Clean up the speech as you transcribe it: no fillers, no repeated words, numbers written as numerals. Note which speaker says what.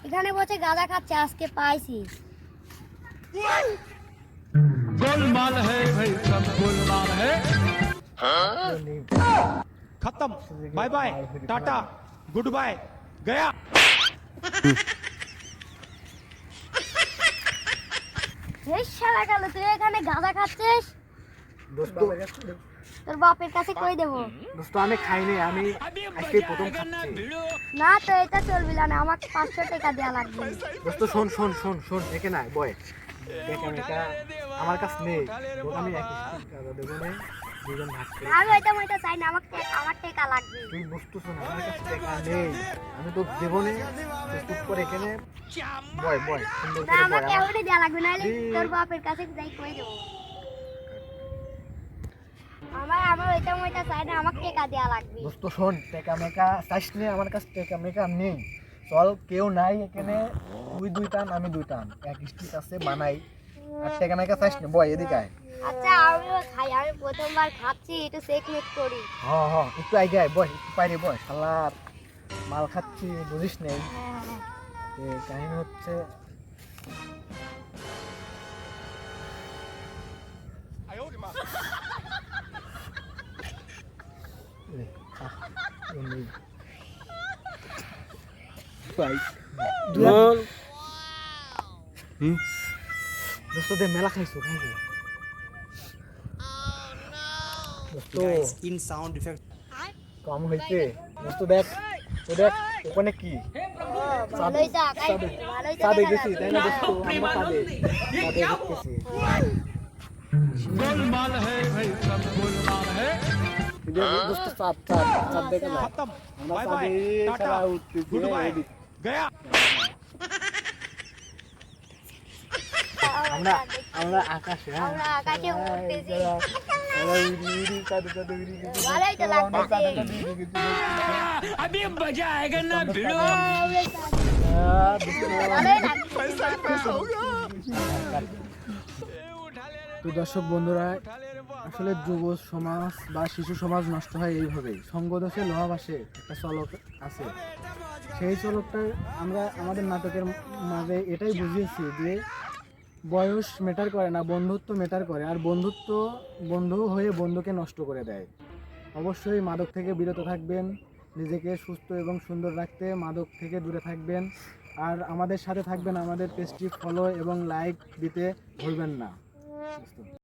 Speaker 1: এখানে বসে গাঁজা খাচ্ছে, আজকে পাইছি।
Speaker 2: गोलमाल है भाई, सब गोलमाल है। खत्म, bye bye, tata, good bye, गया।
Speaker 1: এই শালা গেল, তুই এখানে গাঁজা খাচ্ছিস?
Speaker 3: দোস্ত
Speaker 1: তোর বাপের কাছে কই দেবো?
Speaker 3: দোস্ত আমি খাইনি, আমি আজকে প্রথম খাচ্ছি।
Speaker 1: না তো এটা চলবি না, আমাকে 500 টাকা দেওয়া লাগবে।
Speaker 3: দোস্ত শোন শোন শোন শোন, দেখে না বয় দেখ, আমি এটা আমার কাছে নেই, তোকে আমি এক টাকা দেবো না, দুজন ভাগ করে।
Speaker 1: আমি ওইটা চাই না, আমার টাকা লাগবে।
Speaker 3: তুই বুঝতেছো না, আমার কাছে টাকা নেই, আমি তো দেবো না। চুপ করে এখানে বয় বয়, সুন্দর
Speaker 1: না
Speaker 3: করে বয়।
Speaker 1: আমাকে এখনই দেওয়া লাগবে, নাহলে তোর বাপের কাছে যাই কই দেবো। আমার ওইটা চাই না, আমাকে টাকা দেওয়া লাগবে।
Speaker 3: দোস্ত শোন, টাকা মেকা চাইস নে, আমার কাছে টাকা মেকা নেই। চল, কেউ নাই এখানে, তুই 2 টান আমি 2 টান, এক স্টিক আছে বানাই, আর টাকা মেকা চাইস নে, বয় এদিকে আয়।
Speaker 1: আচ্ছা আমিও খাই, আমি প্রথমবার খাচ্ছি, একটু চেকমেট করি।
Speaker 3: হ্যাঁ হ্যাঁ, একটু আগে আয়, বয় একটু বাইরে বয়, শালার মাল খাচ্ছি বুঝিস নেই। কাহিনী হচ্ছে দোস্ত মেলা খাইছো খাইছো দোস্ত,
Speaker 4: in sound effect.
Speaker 3: কম হয়েছে দোস্ত। দেখ ও দেখ ওখানে কি
Speaker 1: ভালোই যাক,
Speaker 3: চাঁদে গেছি তাই না দোস্ত, আমরা চাঁদে দেখতেছি।
Speaker 2: गोलमाल है भाई, सब गोलमाल है।
Speaker 3: দোস্ত চাঁদ চাঁদ চাঁদ দেখে না,
Speaker 2: खत्म,
Speaker 3: আমরা
Speaker 2: बाय बाय,
Speaker 3: চাঁদে
Speaker 2: टाटा,
Speaker 3: ছাড়া উঠতেছি,
Speaker 2: गुड बाय,
Speaker 3: এদিক।
Speaker 2: गया।
Speaker 3: আমরা আমরা আকাশে, হ্যাঁ
Speaker 1: আমরা আকাশে উড়তেছি।
Speaker 3: চাঁদে চাঁদে উড়ি গেছি।
Speaker 1: ভালোই তো
Speaker 3: আমরা
Speaker 1: লাগতেছে।
Speaker 3: চাঁদে চাঁদে উড়ি গেছি।
Speaker 2: अभी मजा आएगा ना भिड़ो।
Speaker 1: ভালোই লাগতেছে।
Speaker 3: তো দর্শক বন্ধুরা, আসলে যুব সমাজ বা শিশু সমাজ নষ্ট হয় এইভাবেই। সঙ্গদোষে লোহা ভাসে একটা চলক আছে, সেই চলকটা আমরা আমাদের নাটকের মাঝে এটাই বুঝিয়েছি যে বয়স ম্যাটার করে না, বন্ধুত্ব ম্যাটার করে। আর বন্ধুত্ব বন্ধু হয়ে বন্ধুকে নষ্ট করে দেয়। অবশ্যই মাদক থেকে বিরত থাকবেন, নিজেকে সুস্থ এবং সুন্দর রাখতে মাদক থেকে দূরে থাকবেন। আর আমাদের সাথে থাকবেন, আমাদের পেজটি ফলো এবং লাইক দিতে ভুলবেন না।